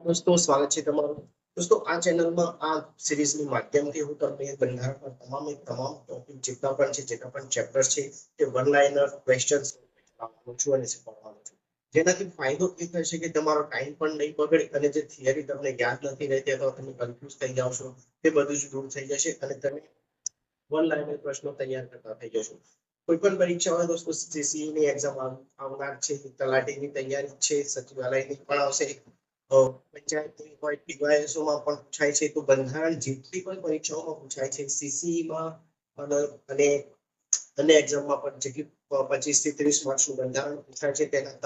દોસ્તો સ્વાગત છે તમારું. દોસ્તો આ ચેનલમાં આ સિરીઝની માધ્યમથી હું તમને બંધારણના તમામ ટોપિક જેટલા પણ ચેપ્ટર છે તે વન લાઇનર ક્વેશ્ચન્સ આપવાનો છું અને શીખવાડવાનો છું. જેનાથી ફાયદો એ થશે કે તમારો ટાઈમ પણ નહીં બગડે અને જે થિયરી તમને યાદ નથી રહેતી અથવા તમે કન્ફ્યુઝ થઈ જાવ છો તે બધું જ દૂર થઈ જશે અને તમે વન લાઇનર પ્રશ્નો તૈયાર કરતા થઈ જશો. કોઈ પણ પરીક્ષા હોય દોસ્તો, સીસીઈ ની એક્ઝામ આવનાર છે, તલાટીની તૈયારી છે, સચિવાલયની પણ આવશે, પંચાયતની હોય, ડીવાયએસઓમાં પણ પૂછાય છે. તો બંધારણ જેટલી પણ પરીક્ષાઓમાં પૂછાય છે, સીસીઈમાં અને એક્ઝામમાં પણ જેટલી 25 થી 30 માર્ક્સનું બંધારણ પૂછાય છે તેના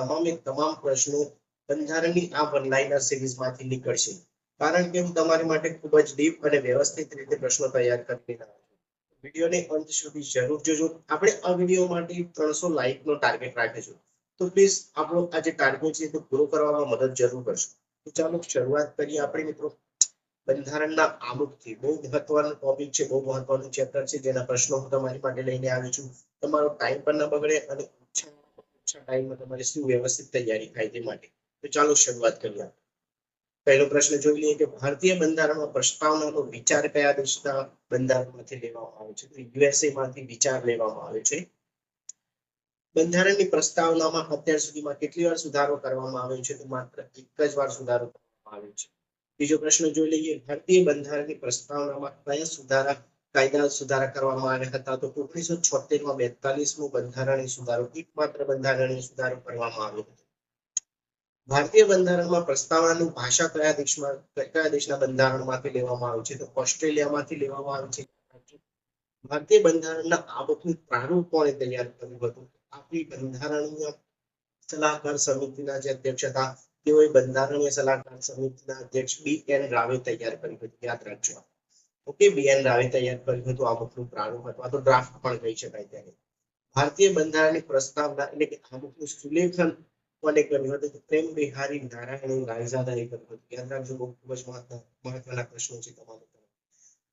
તમામ પ્રશ્નો બંધારણની આ વન લાઇનર સિરીઝમાંથી નીકળશે. કારણ કે હું તમારી માટે ખૂબ જ ડીપ અને વ્યવસ્થિત રીતે પ્રશ્નો તૈયાર કરી રહ્યો છું. વિડીયોને અંત સુધી જરૂર જોજો. આપણે આ વિડીયો માટે 300 લાઇકનો ટાર્ગેટ રાખીશું. તો પ્લીઝ આપણો આ જે ટાર્ગેટ છે તે પૂરો કરવામાં મદદ જરૂર કરશો. તો ચાલો શરૂઆત કરીએ આપણે મિત્રો. બંધારણના આમુખથી બહુ મહત્વનો ટોપિક છે, બહુ મહત્વનું ચેપ્ટર છે, જેના પ્રશ્નો હું તમારી માટે લઈને આવી છું. તમારો ટાઈમ પણ ન બગડે અને ઓછા ટાઈમમાં તમારી સુવ્યવસ્થિત તૈયારી થાય તે માટે. તો ચાલો શરૂઆત કરીએ. પહેલો પ્રશ્ન જોઈ લઈએ કે ભારતીય બંધારણમાં પ્રસ્તાવનાનો વિચાર કયા દેશના બંધારણમાંથી લેવામાં આવે છે? તો યુએસએ માંથી વિચાર લેવામાં આવે છે. બંધારણની પ્રસ્તાવનામાં અત્યાર સુધીમાં કેટલી વાર સુધારો કરવામાં આવ્યો છે? તો માત્ર એક જ વાર સુધારો કરવામાં આવ્યો છે. બીજો પ્રશ્ન જોઈ લઈએ, ભારતીય બંધારણની પ્રસ્તાવનામાં કયા કાયદા સુધારા કરવામાં આવ્યા હતા? તો 1976માં 42મો બંધારણીય સુધારો, એકમાત્ર બંધારણીય સુધારો કરવામાં આવ્યો હતો. ભારતીય બંધારણમાં પ્રસ્તાવનાની ભાષા કયા દેશના બંધારણમાંથી લેવામાં આવી છે? તો ઓસ્ટ્રેલિયામાંથી લેવામાં આવી છે. ભારતીય બંધારણના આમુખનું પ્રારૂપ કોણે તૈયાર કર્યું હતું? આપણી બંધારણીય સલાહકાર સમિતિના જે અધ્યક્ષ હતા તેઓએ બંધારણીય સલાહકાર સમિતિના અધ્યક્ષ BN રાવે તૈયાર કર્યું હતું. યાદ રાખજો. ઓકે, BN રાવે તૈયાર કર્યું હતું આમુખનું પ્રારૂપ અથવા તો ડ્રાફ્ટ પણ કહી શકાય તેને. ભારતીય બંધારણની પ્રસ્તાવના એટલે કે આમુખનું સુલેખન કોને કર્યું હતું? પ્રેમ બિહારી નારાયણ રાયજાદાએ કર્યું હતું. યાદ રાખજો, બહુ ખૂબ જ મહત્વના પ્રશ્નો છે તમારા.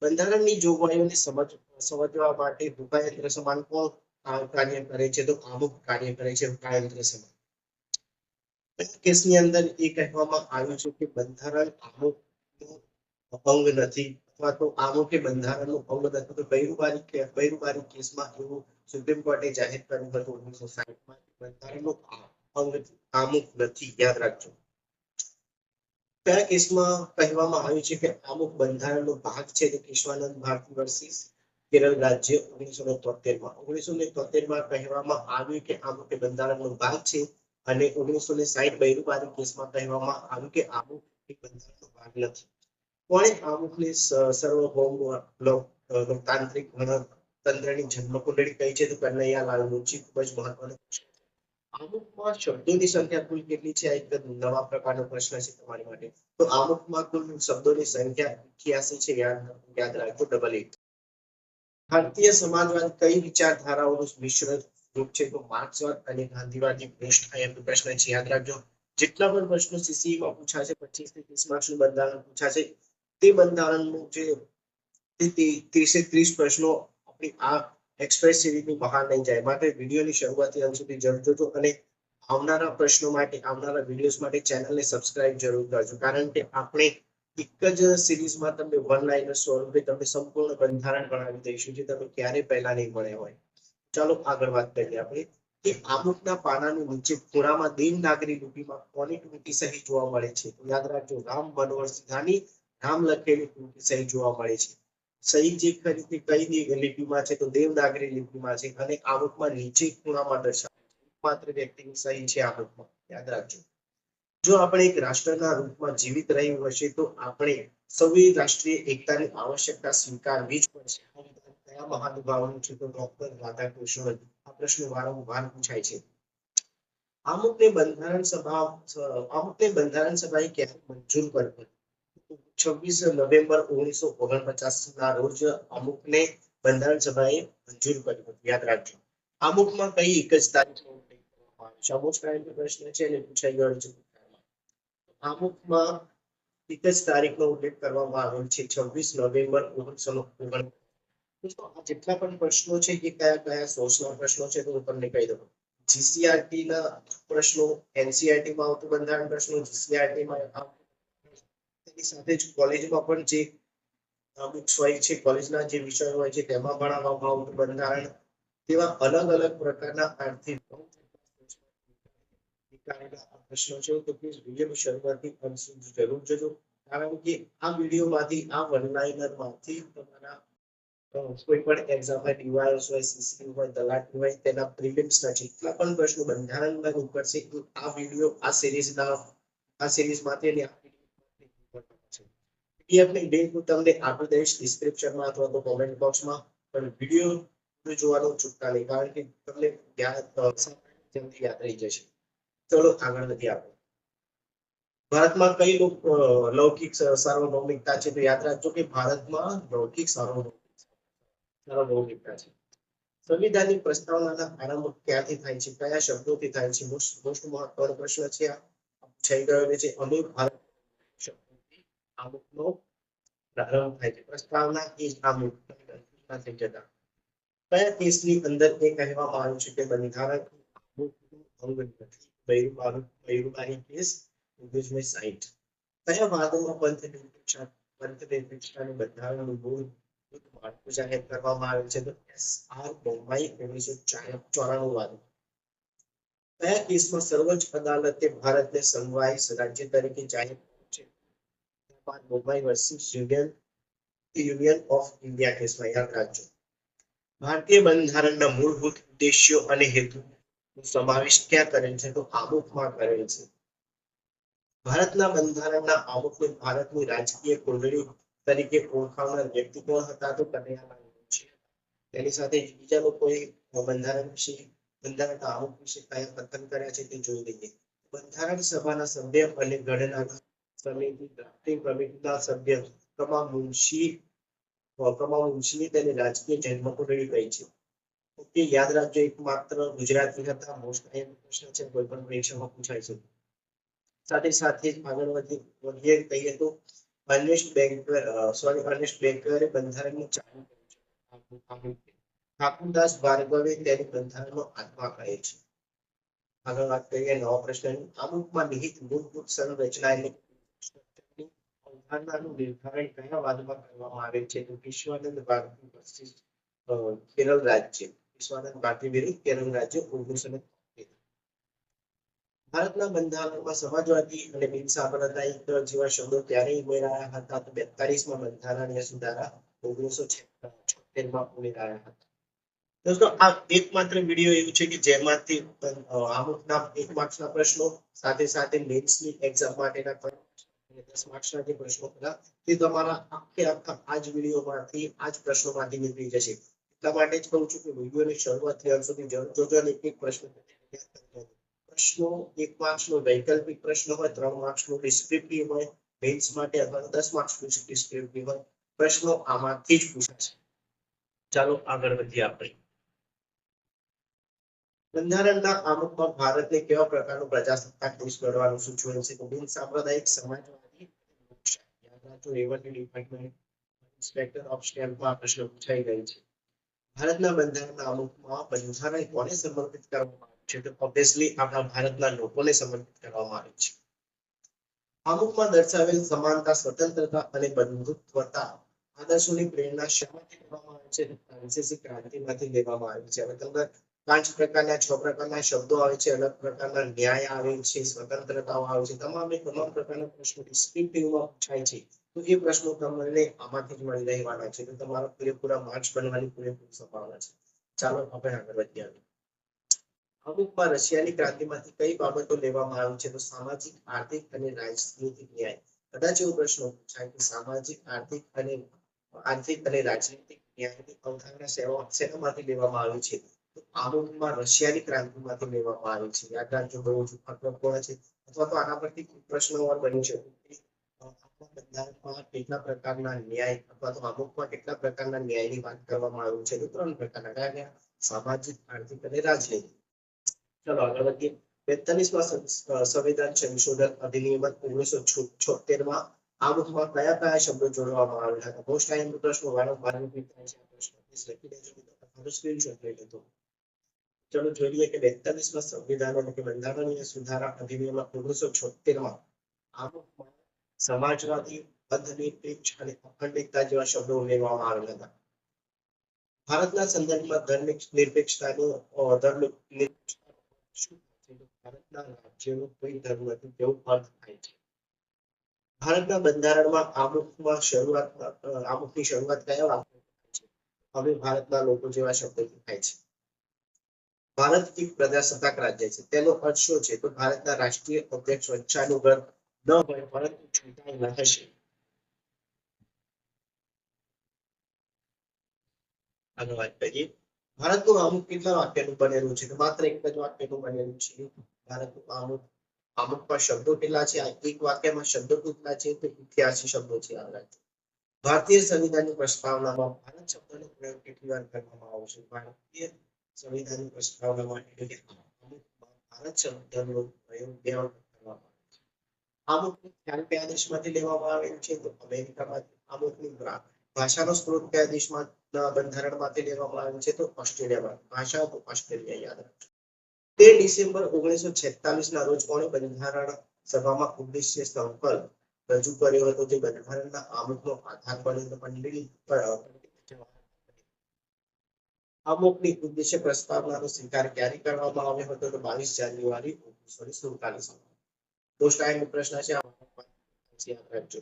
બંધારણની જોગવાઈઓને સમજવા માટે હુકાયંત્ર સમાન કોણ કાર્ય કરે છે? તો આમુખ કાર્ય કરે છે, હુકાયંત્ર સમાન. કેસની અંદર એ કહેવામાં આવ્યું છે કે બંધારણ આમુખનું અંગ નથી અથવા તો આમુખે બંધારણનું અંગ નથી. તો બૈરુબારી કેસમાં એવું સુપ્રીમ કોર્ટે જાહેર કર્યું હતું 1960માં બંધારણનું અંગ આમુખ નથી. યાદ રાખજો. કયા કેસમાં કહેવામાં આવ્યું છે કે અમુક બંધારણનો ભાગ છે? તો કેશવાનંદ ભારતી વર્સિસ કેરળ રાજ્ય 1973માં. 1973માં કહેવામાં આવ્યું કે અમુક બંધારણનો ભાગ છે અને 1960 બૈરુબારી કેસમાં કહેવામાં આવ્યું કે અમુક બંધારણનો ભાગ નથી. કોણે અમુકને સર્વભૌમ લોકતાંત્રિક ગણતંત્રની જન્મકુંડળી કહી છે? તો કનૈયાલાલ મુનશી. ખૂબ જ મહત્વનો પ્રશ્ન. આમુખમાં શબ્દોની સંખ્યા કુલ કેટલી છે? આ એક નવા પ્રકારનો પ્રશ્ન છે તમારી માટે. તો આમુખમાં કુલ શબ્દોની સંખ્યા 88 છે. યાદ રાખજો, 88. ભારતીય સમાજવાદ કઈ વિચારધારાઓનું મિશ્ર રૂપ છે? તો માર્ક્સવાદ અને ગાંધીવાદી પ્રશ્ન છે. યાદ રાખજો. જેટલા પણ પ્રશ્નો સીસીમાં પૂછાશે, 25 થી 30 માર્ક્સનું બંધારણ પૂછાશે, તે બંધારણનું જે 30 પ્રશ્નો આપણી આ એક્સપ્રેસ સિરીઝની બહાર નહીં જાય. માટે વિડીયોની શરૂઆતથી અંત સુધી જરૂર જોજો અને આવનારા પ્રશ્નો માટે, આવનારા વિડીયોઝ માટે ચેનલને સબસ્ક્રાઇબ જરૂર કરજો. કારણ કે આપણે એક જ સિરીઝમાં તમને વન લાઇનર સ્વરૂપે તમને સંપૂર્ણ બંધારણ ભણાવી દઈશું જે તમે ક્યારે પહેલા નહીં ભણ્યા હોય. ચાલો આગળ વાત કરીએ આપણે કે આમુખના પાનાની નીચે ખૂણામાં દેવનાગરી લિપિમાં કોની ટૂંકી સહી જોવા મળે છે? યાદ રાખજો, રામ મનોહર સિંહાની નામ લખેલી ટૂંકી સહી જોવા મળે છે. સહી જે ખરી કઈ લિપિમાં છે? તો દેવનાગરી લિપિમાં છે અને આમુખમાં નીચે ખૂણામાં દર્શાવે છે. માત્ર વ્યક્તિની સહી છે આમુખમાં. યાદ રાખજો. જો આપણે એક રાષ્ટ્રના રૂપમાં જીવિત રહ્યું હશે તો આપણે સૌએ રાષ્ટ્રીય એકતાની આવશ્યકતા સ્વીકારવી જ પડશે. કયા મહાનુભાવનું છે? તો ડોક્ટર રાધાકૃષ્ણન. આ પ્રશ્ન વારંવાર પૂછાય છે. આમુખને બંધારણ સભાએ ક્યારે મંજૂર કર્યું? 26 નવેમ્બર 1949 ના રોજ અમુકને બંધારણ સભાએ મંજૂર કર્યું હતું. યાદ રાખજો. આમુખમાં કઈ એક જ તારીખનો ઉલ્લેખ કરવામાં આવ્યો છે? અમુક ટાઈમનો પ્રશ્ન છે અને પૂછાઈ ગયો છે. આમુખમાં એક જ તારીખનો ઉલ્લેખ કરવામાં આવ્યો છે, 26 નવેમ્બર 1949. જેટલા પણ પ્રશ્નો છે એ કયા સોર્સના પ્રશ્નો છે તો હું તમને કહી દઉં. જીસીઆરટી ના પ્રશ્નો, એનસીઆરટી માં આવતું બંધારણ પ્રશ્નો, જીસીઆરટી માં એની સાથે જ કોલેજમાં પણ જે બુક્સ હોય છે, કોલેજના જે વિષયો હોય છે તેમાં ભણાવવામાં આવતું બંધારણ, તેવા અલગ અલગ પ્રકારના આર્થિક નીકાળેલા આ પ્રશ્નો છે. તો પ્લીઝ વિડીયોની શરૂઆતથી અંત સુધી જરૂર જોજો, કારણ કે આ વિડીયોમાંથી, આ વન લાઇનરમાંથી તમારા કોઈ પણ એક્ઝામમાં ડીવાયએસ હોય, સીસી હોય, તલાટી હોય, તેના પ્રિલિમ્સના જેટલા પણ પ્રશ્નો બંધારણના ઉપરથી આ વિડીયો, આ સિરીઝમાંથી અને પીડીએફની લિંક હું તમને આપી દઈશ ડિસ્ક્રિપ્શનમાં અથવા તો કોમેન્ટ બોક્સમાં. પણ વિડીયો જોવાનું ચૂકતા નહીં, કારણ કે તમને જલ્દી યાદ રહી જશે. ચલો આગળ વધીએ આપણે. ભારતમાં કઈ લૌકિક સાર્વભૌમિકતા છે? તો યાદ રાખજો કે ભારતમાં લૌકિક સાર્વભૌમિકતા છે. સંવિધાનની પ્રસ્તાવનાના આરંભ ક્યાંથી થાય છે? કયા શબ્દોથી થાય છે? મોસ્ટ મહત્વનો પ્રશ્ન છે આ, પૂછાઈ ગયો છે. અમે ભારત શબ્દોથી આમુખનો પ્રારંભ થાય છે. પ્રસ્તાવના એ જ આમુખ નથી જતા. કયા કેસની અંદર એ કહેવામાં આવ્યું છે કે બંધારણ આમુખનું અંગ નથી? બૈરુબારી કેસ 1960. કયા વાદોમાં પંથનિરપેક્ષતાનું બંધારણનું મૂળ માળખું જાહેર કરવામાં આવે છે? તો એસ.આર. બોમ્માઈ 1994 વાદ. કયા કેસમાં સર્વોચ્ચ અદાલતે ભારતને સંઘવાય રાજ્ય તરીકે જાહેર કર્યું છે? Bommai versus union of India કેસમાં. યાદ રાખજો. ભારતીય બંધારણના મૂળભૂત ઉદ્દેશ્યો અને હેતુ સમાવેશ ક્યાં કરેલ છે? તો આમુખમાં કરેલ છે. ભારતના બંધારણના આમુખને ભારતની રાજકીય કુંડળી તરીકે ઓળખાવનાર વ્યક્તિ કોણ હતા? તો કનૈયાલાલ મુનશી. તેની સાથે બીજા લોકોએ બંધારણના આમુખ વિશે કયા કથન કર્યા છે તે જોઈ લઈએ. બંધારણ સભાના સભ્ય અને ગણના સમિતિ ડ્રાફ્ટિંગ કમિટીના સભ્ય કમા મુનશીની તેને રાજકીય જન્મકુંડળી કહી છે. ઓકે, યાદ રાખજો. એકમાત્ર ગુજરાતી હતા. મોસ્ટ પ્રશ્ન છે, કોઈ પણ પરીક્ષામાં પૂછાય છે. સાથે સાથે આગળ વધીએ કહીએ તો અર્નેસ્ટ બેકરે બંધારણનું ચાલુ કર્યું છે. ઠાકુરદાસ ભાર્ગવે તેને બંધારણનો આત્મા કહે છે. આગળ વાત કરીએ નવા પ્રશ્ન. આમુખમાં નિહિત મૂળભૂત સંરચના એટલે અવધારણાનું નિર્ધારણ કયા વાદમાં કરવામાં આવે છે? તો વિશ્વાનંદ ભારતી વર્સિસ કેરળ રાજ્ય. વિશ્વાનંદ ભારતી વિરુદ્ધ કેરળ રાજ્ય 1913. ભારતના બંધારણમાં સમાજવાદી અને બિનસાંપ્રદાયિક જેવા શબ્દો ત્યારે ઉમેરાયા હતા. તો 42માં બંધારણીય સુધારા 1976માં ઉમેરાયા હતા. દોસ્તો, આ એકમાત્ર વિડીયો એવું છે કે જેમાંથી આમુખના 1 માર્ક્સના પ્રશ્નો સાથે સાથે મેન્સની એક્ઝામ માટેના 10 માર્ક્સના જે પ્રશ્નો હતા તે તમારા આખા આ જ વિડીયોમાંથી, આ જ પ્રશ્નોમાંથી નીકળી જશે. એટલા માટે જ કહું છું કે વિડીયોની શરૂઆતથી અંત સુધી જરૂર જોજો અને એક પ્રશ્ન પ્રશ્નો 1 માર્ક્સનો વૈકલ્પિક પ્રશ્ન હોય, 3 માર્ક્સનું ડિસ્ક્રિપ્ટિવ હોય મેન્સ માટે, અથવા 10 માર્ક્સનું ડિસ્ક્રિપ્ટિવ હોય, પ્રશ્નો આમાંથી જ પૂછાશે. ચાલો આગળ વધીએ આપણે. બંધારણના આમુખમાં ભારતને કેવા પ્રકારનું પ્રજાસત્તાક દેશ ઘડવાનું સૂચવેલ છે? તો બિનસાંપ્રદાયિક સમાજવાદી યાદ રાખજો. રેવન્યુ ડિપાર્ટમેન્ટ ઇન્સ્પેક્ટર ઓફ સ્ટેમ્પમાં પ્રશ્ન પૂછાઈ ગઈ છે. ભારતના બંધારણના આમુખમાં બંધારણ કોને સમર્પિત કરવામાં આવ્યું છે? તો ઓબ્વિયસલી આપણા ભારતના લોકોને સમર્પિત કરવામાં આવ્યું છે. આમુખમાં દર્શાવેલ સમાનતા, સ્વતંત્રતા અને બંધુત્વતા આદર્શોની પ્રેરણા શેમાંથી લેવામાં આવે છે? ફ્રાન્સિસી ક્રાંતિમાંથી લેવામાં આવી છે. હવે તમને 5 પ્રકારના 6 પ્રકારના શબ્દો આવે છે, અલગ પ્રકારના ન્યાય આવે છે, સ્વતંત્રતાઓ આવે છે, તમામ પ્રકારના પ્રશ્નો ડિસ્ક્રિપ્ટિવમાં પૂછાય છે. તો એ પ્રશ્નો તમને આમાંથી જ મળી રહેવાના છે. તો તમારા પૂરેપૂરા માર્ક્સ બનવાની પૂરેપૂરી સંભાવના છે. ચાલો આપણે આગળ વધીએ. આમુખમાં રશિયાની ક્રાંતિમાંથી કઈ બાબતો લેવામાં આવી છે? તો સામાજિક, આર્થિક અને રાજનીતિક ન્યાય. કદાચ એવો પ્રશ્ન પૂછાય કે સામાજિક, આર્થિક અને રાજનીતિક ન્યાયની અવધારણા શેનામાંથી લેવામાં આવી છે? તો આમુખમાં રશિયાની ક્રાંતિમાંથી લેવામાં આવી છે. યાદ રાખજો, બહુ જ મહત્વપૂર્ણ છે. અથવા તો આના પરથી પ્રશ્નો બની શકે કે આપણા બંધારણમાં કેટલા પ્રકારના ન્યાય, અથવા તો આમુખમાં કેટલા પ્રકારના ન્યાયની વાત કરવામાં આવી છે? તો 3 પ્રકારના. કયા? સામાજિક, આર્થિક અને રાજનૈતિક. ચલો આગળ વધીએ. 42માં સંવિધાન સંશોધન અધિનિયમ 1976માં આમુખમાં કયા કયા શબ્દો જોડવામાં આવ્યા હતા? મોસ્ટ આઈએમપી પ્રશ્નો વારંવાર રિપીટ થાય છે. પ્રશ્ન પ્લીઝ લખી દેજો, તમારો સ્ક્રીનશોટ લઈ લેજો. ચલો જોઈ લઈએ કે 42માં સંવિધાન એટલે કે બંધારણીય સુધારા અધિનિયમ 1976માં આમુખમાં સમાજવાદી, અધનિરપેક્ષ અને અખંડિતતા જેવા શબ્દો ઉમેરવામાં આવેલા હતા. ભારતના સંદર્ભમાં ધર્મનિરપેક્ષતાનો શું છે? ભારતના રાજ્યનો કોઈ ધર્મ નથી તેવું અર્થ થાય છે. ભારતના બંધારણમાં આમુખની શરૂઆત કયા વાક્ય છે? હવે ભારતના લોકો જેવા શબ્દોથી થાય છે. ભારત એક પ્રજાસત્તાક રાજ્ય છે. તેનો અર્થ શું છે? તો ભારતના રાષ્ટ્રીય અધ્યક્ષ વંશાનુગત ન હોય પરંતુ ચૂંટાયેલા હશે. આગળ વાત કરીએ. ભારતનું આમુખ કેટલા વાક્યનું બનેલું છે? તો માત્ર એક જ વાક્યનું બનેલું છે. ભારતનું આમુખમાં શબ્દો કેટલા છે? એક વાક્યમાં શબ્દો કેટલા છે? તો 88 શબ્દો છે. ભારતીય સંવિધાનની પ્રસ્તાવનામાં ભારત શબ્દનો પ્રયોગ કેટલી વાર કરવામાં આવે છે? ભારતીય સંવિધાનની પ્રસ્તાવનામાં ભારત શબ્દનો પ્રયોગ 2 વાર કરવામાં આવે છે. આમુખનો ખ્યાલ કયા દેશમાંથી લેવામાં આવેલ છે? તો અમેરિકામાંથી. આમુખની ભાષાનો સ્ત્રોત કયા દેશમાં બંધારણમાંથી લેવામાં આવેલ છે? તો ઓસ્ટ્રેલિયામાં. ભાષા તો ઓસ્ટ્રેલિયા યાદ રાખજો. 13 ડિસેમ્બર 1946 ના રોજ કોણે બંધારણ સભામાં ઉદ્દેશ્ય સંકલ્પ રજૂ કર્યો હતો જે બંધારણના આમુખનો આધાર બન્યો? આમુખની ઉદ્દેશ્ય પ્રસ્તાવનાનો સ્વીકાર ક્યારે કરવામાં આવ્યો હતો? તો 22 જાન્યુઆરી 1947. દોસ્તો પ્રશ્ન છે યાદ રાખજો.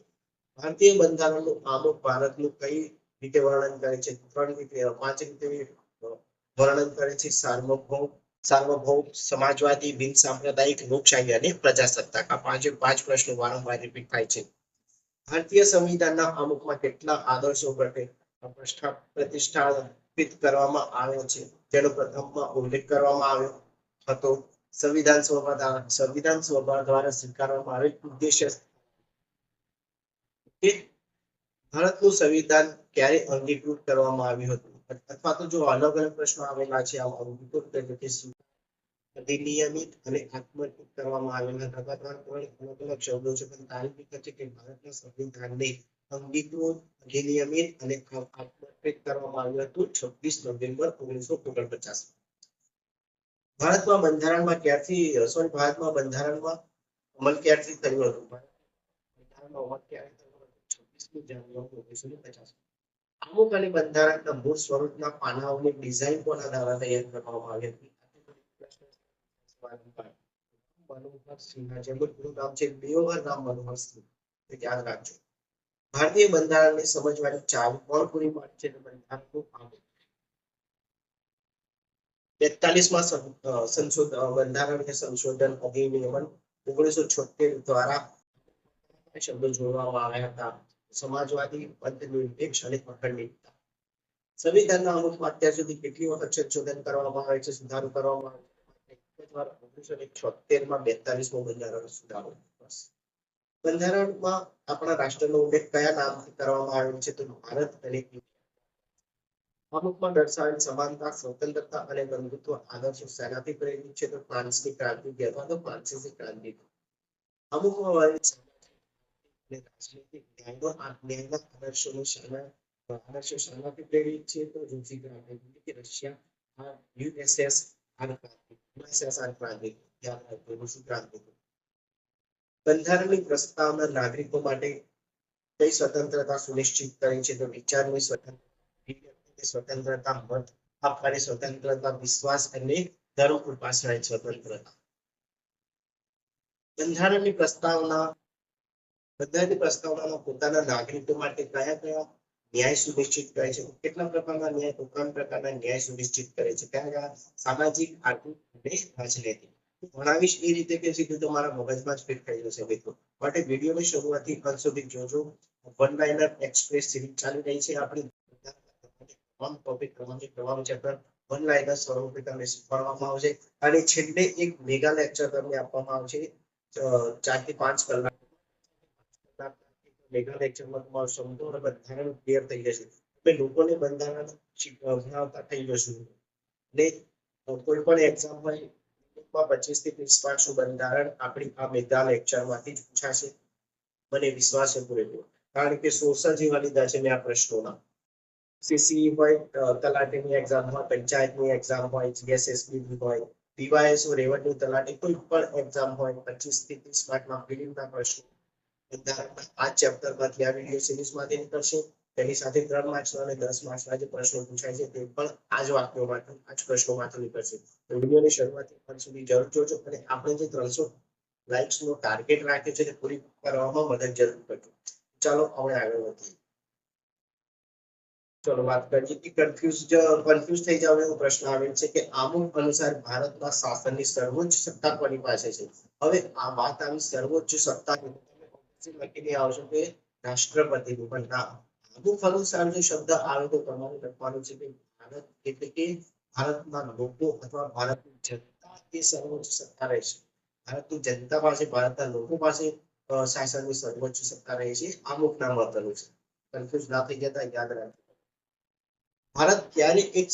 ભારતીય બંધારણનું આમુખ ભારતનું કઈ રીતે વર્ણન કરે છે? 3 રીતે 5 રીતે વર્ણન કરે છે. સાર્વભૌમ, સમાજવાદી, બિન સાંપ્રદાયિક, લોકશાહી અને પ્રજાસત્તાક. આ 5 પ્રશ્નો વારંવાર રિપીટ થાય છે. ભારતીય સંવિધાનના આમુખમાં કેટલા આદર્શો પ્રતિષ્ઠાપિત કરવામાં આવ્યો છે? તેનો પ્રથમમાં ઉલ્લેખ કરવામાં આવ્યો હતો. સંવિધાન સભા દ્વારા સ્વીકારવામાં આવેલ ઉદ્દેશ્ય. ભારતનું સંવિધાન ક્યારે અંગીકૃત કરવામાં આવ્યું હતું? અથવા તો જો અલગ અલગ પ્રશ્નો આવેલા છે અધિનિયમિત અને આત્મનિર્ભર કરવામાં આવેલા હતા. અલગ અલગ શબ્દો છે પણ તાર્કિક છે કે ભારતના સંવિધાનને અંગીકૃત, અધિનિયમિત અને આત્મનિર્ભર કરવામાં આવ્યું હતું 26 નવેમ્બર 1949. ભારતમાં બંધારણમાં અમલ ક્યારથી થયું હતું? બંધારણનો અમલ ક્યારે થયો હતો? 26 જાન્યુઆરી 1950. આમુખ અને બંધારણના મૂળ સ્વરૂપના પાનાઓની ડિઝાઇન કોના દ્વારા તૈયાર કરવામાં આવી હતી? મનોહર સિંહના. જેમનું પૂરું નામ છે દેવહરરામ મનોહર સિંહ. યાદ રાખજો. ભારતીય બંધારણને સમજવાની ચાવી કોણ પૂરી પાડી છે? બંધારણનું આમુખ. 42માં બંધારણીય સંશોધન અધિનિયમ 1976 દ્વારા શબ્દો જોડવામાં આવ્યા હતા. સમાજવાદી, અધનિરપેક્ષ અને અખંડિતતા. સંવિધાનના આમુખમાં અત્યાર સુધી કેટલી વખત સંશોધન કરવામાં આવે છે, સુધારો કરવામાં આવે છે? 1976 માં 42મો બંધારણ સુધારો. બંધારણમાં આપણા રાષ્ટ્રનો ઉલ્લેખ કયા નામથી કરવામાં આવ્યો છે? તો ભારત અને આમુખમાં દર્શાવેલ સમાનતા, સ્વતંત્રતા અને બંધુત્વ આદર્શો શેનાથી પ્રેરિત છે? તો ફ્રાન્સની ક્રાંતિ અથવા તો ફ્રાન્સીસી ક્રાંતિ. અમુકમાં રાજનૈતિક ન્યાયના આદર્શો શેનાથી પ્રેરિત છે? તો રૂસી ક્રાંતિ. રશિયા યુએસએસઆર ક્રાંતિ. યાદ રાખજો, રૂસી ક્રાંતિ. બંધારણની પ્રસ્તાવના નાગરિકો માટે કઈ સ્વતંત્રતા સુનિશ્ચિત કરે છે? તો વિચારની સ્વતંત્રતા, મત આપવાની સ્વતંત્રતા, વિશ્વાસ અને ધર્મ ઉપાસનાની સ્વતંત્રતા. બંધારણની પ્રસ્તાવનામાં પોતાના નાગરિકો માટે કયા ન્યાય સુનિશ્ચિત કરે છે? કેટલા પ્રકારના ન્યાય? 3 પ્રકારના ન્યાય સુનિશ્ચિત કરે છે. કયા? સામાજિક, આર્થિક અને રાજનૈતિક. ભણાવીશ એ રીતે કે સીધું તમારા મગજમાં જ ફિટ થઈ જશે મિત્રો. માટે વિડીયોની શરૂઆતથી અંત સુધી જોજો. વન લાઇનર એક્સપ્રેસ સિરીઝ ચાલી રહી છે. આપણી તમામ ટોપિક તમામ ચેપ્ટર વન લાઇનર સ્વરૂપે તમને શીખવાડવામાં આવશે અને છેલ્લે એક મેગા લેક્ચર તમને આપવામાં આવશે 4 થી 5 કલાક. મેગા લેક્ચરમાં તમારું સંપૂર્ણ બંધારણ ક્લિયર થઈ જશે. તમે લોકોને બંધારણ ભણાવતા થઈ જશો ને કોઈ પણ એક્ઝામ હોય 25 થી 30 માર્ક્સનું બંધારણ આપણી આ મેગા લેક્ચરમાંથી જ પૂછાશે. મને વિશ્વાસ છે પૂરેપૂરો, કારણ કે 16 જેવા લીધા છે મેં આ પ્રશ્નોના. સીસી હોય, તલાટીની એક્ઝામ હોય, પંચાયતની એક્ઝામ હોય, જીએસએસબી હોય, પીવાયએસ રેવન્યુ તલાટી, કોઈ પણ એક્ઝામ હોય 25 થી 30 માર્કના પ્રિલિમના પ્રશ્નો બંધારણના આ ચેપ્ટરમાંથી આ વિડીયો સિરીઝમાંથી નીકળશે. તેની સાથે 3 માર્ક્સના અને 10 માર્ક્સના જે પ્રશ્નો પૂછાય છે તે પણ આ જ વાક્યોમાંથી આ જ પ્રશ્નોમાંથી નીકળશે. તો વિડીયોની શરૂઆતથી અંત સુધી જરૂર જોજો અને આપણે જે 300 લાઇક્સનો ટાર્ગેટ રાખ્યો છે તે પૂરી કરવામાં મદદ જરૂર કરજો. ચાલો આપણે આગળ વધીએ. ચલો વાત કરીએ કે કન્ફ્યુઝ થઈ જાવ એવો પ્રશ્ન આવેલ છે કે આમુખ અનુસાર ભારતના શાસનની સર્વોચ્ચ સત્તા કોની પાસે છે. હવે આ વાત આવી સર્વોચ્ચ સત્તા લખીને આવશે કે રાષ્ટ્રપતિનું, પણ ના, આમુખ અનુસાર જે શબ્દ આવે તો તમારે લખવાનું છે કે ભારત એટલે કે ભારતના લોકો અથવા ભારતની જનતા એ સર્વોચ્ચ સત્તા રહેશે. ભારતની જનતા પાસે, ભારતના લોકો પાસે શાસનની સર્વોચ્ચ સત્તા રહે છે. આમુખના મત અનુસાર કન્ફ્યુઝ ના થઈ જતા યાદ રાખજો. ભારત ક્યારે એક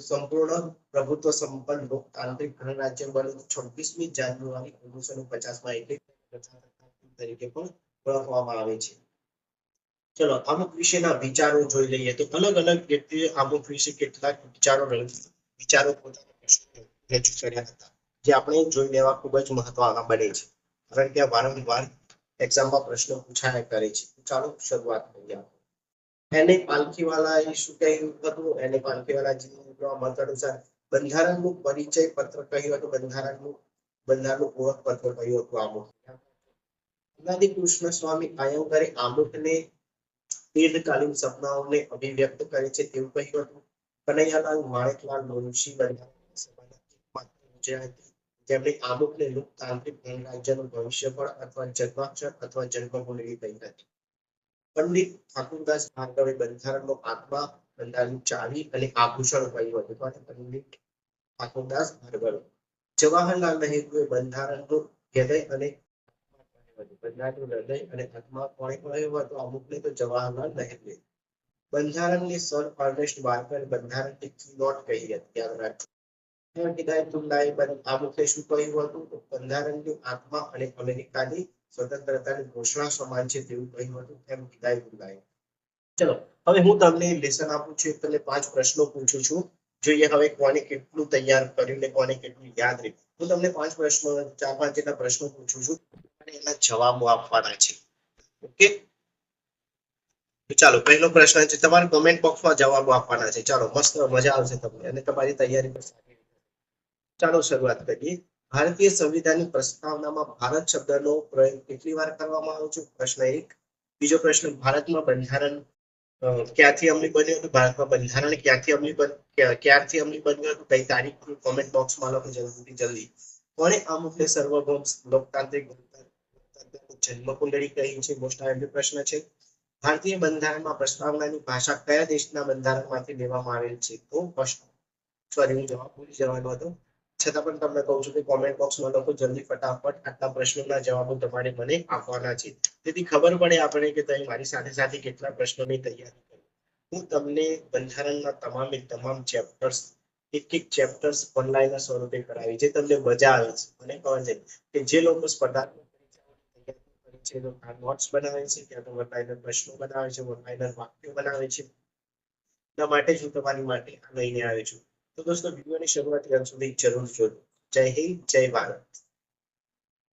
સંપૂર્ણ પ્રભુત્વ સંપન્ન લોકતાંત્રિક ગણરાજ્ય બન્યું? 26મી જાન્યુઆરી 1950 એટલે તરીકે પણ ઓળખવામાં આવે છે. ચલો અમુક વિશેના વિચારો જોઈ લઈએ તો અલગ અલગ વ્યક્તિએ અમુક વિશે કેટલાક વિચારો પોતાના પ્રશ્નો રજૂ કર્યા હતા, જે આપણે જોઈ લેવા ખૂબ જ મહત્વના બને છે, કારણ કે વારંવાર એક્ઝામમાં પ્રશ્નો પૂછાયા કરે છે. ચાલો શરૂઆત કરીએ. એને પાલખીવાલાએ શું કહ્યું હતું? એને પાલખીવાલાજીના મત અનુસાર બંધારણનું પરિચય પત્ર કહ્યું હતું. બંધારણનું ઓળખપત્ર કહ્યું હતું. આમુખ અનાદિ કૃષ્ણ સ્વામી અયંગારે આમુખને દીર્ઘકાલીન સપનાઓને અભિવ્યક્ત કરે છે તેવું કહ્યું હતું. કનૈયાલાલ માણેકલાલ મુનશી બંધારણ સભાના એકમાત્ર વિજયાર્થી જેમણે આમુખને લોકતાંત્રિક ગણરાજ્યનું ભવિષ્યફળ અથવા જન્માક્ષર અથવા જન્મકુંડળી કહી હતી. પંડિત ઠાકુરદાસ ભાર્ગવે બંધારણનો આત્મા, બંધારણની ચાવી અને આભૂષણ કહ્યું હતું. પંડિત ઠાકુરદાસ ભાર્ગવે. જવાહરલાલ નહેરુએ બંધારણનું હૃદય અને આત્મા કોણે કહ્યું હતું? અમુકને તો જવાહરલાલ નહેરુએ. બંધારણની સર અર્નેસ્ટ બાર્કરે બંધારણની કીનોટ કહી હતી. યાદ રાખજો. હિદાયતુલ્લાહે આમુખે શું કહ્યું હતું? બંધારણની આત્મા અને અમેરિકાની સ્વતંત્રતાની ઘોષણા સમાન છે તેવું કહ્યું હતું. એમ હિદાયતુલ્લાહે. ચલો હવે હું તમને લેસન આપું છું, તમને 5 પ્રશ્નો પૂછું છું. જોઈએ હવે કોને કેટલું તૈયાર કર્યું ને કોને કેટલું યાદ રહ્યું. હું તમને 5 પ્રશ્નો 4-5 જેટલા પ્રશ્નો પૂછું છું અને એના જવાબો આપવાના છે. ઓકે, તો ચાલો પહેલો પ્રશ્ન છે, તમારે કમેન્ટ બોક્સમાં જવાબો આપવાના છે. ચાલો મસ્ત મજા આવશે તમને અને તમારી તૈયારી પણ સારી રીતે. ચાલો શરૂઆત કરીએ. ભારતીય સંવિધાનની પ્રસ્તાવનામાં ભારત શબ્દનો પ્રયોગ કેટલી વાર કરવામાં આવ્યો છે? પ્રશ્ન 1. બીજો પ્રશ્ન, ભારતમાં બંધારણ ક્યાંથી અમલી બન્યું હતું? ભારતમાં બંધારણ ક્યારથી અમલી બન્યું હતું? કઈ તારીખ? કોમેન્ટ બોક્સમાં લખો જલ્દી. કોણે આમુખને સર્વભૌમ લોકતાંત્રિક જન્મકુંડળી કહી છે? મોસ્ટ આઈએમપી પ્રશ્ન છે. ભારતીય બંધારણમાં પ્રસ્તાવનાની ભાષા કયા દેશના બંધારણમાંથી લેવામાં આવેલ છે? તો સોરી, હું જવાબ ભૂલી જવાનો હતો, છતાં પણ તમને કહું છું કે કોમેન્ટ બોક્સમાં લખો જલ્દી ફટાફટ. આટલા પ્રશ્નોના જવાબો તમારે મને આપવાના છે, તેથી ખબર પડે આપણે કે તમે મારી સાથે સાથે કેટલા પ્રશ્નોની તૈયારી કરી. હું તમને બંધારણના તમામ ચેપ્ટર્સ એક ચેપ્ટર્સ ઓનલાઈન સ્વરૂપે કરાવી છે, તમને મજા આવે છે. મને ખબર છે કે જે લોકો સ્પર્ધાત્મક નોટ્સ બનાવે છે, ત્યાં તો ઓનલાઈન પ્રશ્નો બનાવે છે, ઓનલાઈન વાક્યો બનાવે છે. એટલા માટે જ હું તમારી માટે લઈને આવ્યો છું. તો દોસ્તો વિડીયોની શરૂઆતથી અંત સુધી જરૂર જોજો. જય હિન્દ, જય ભારત.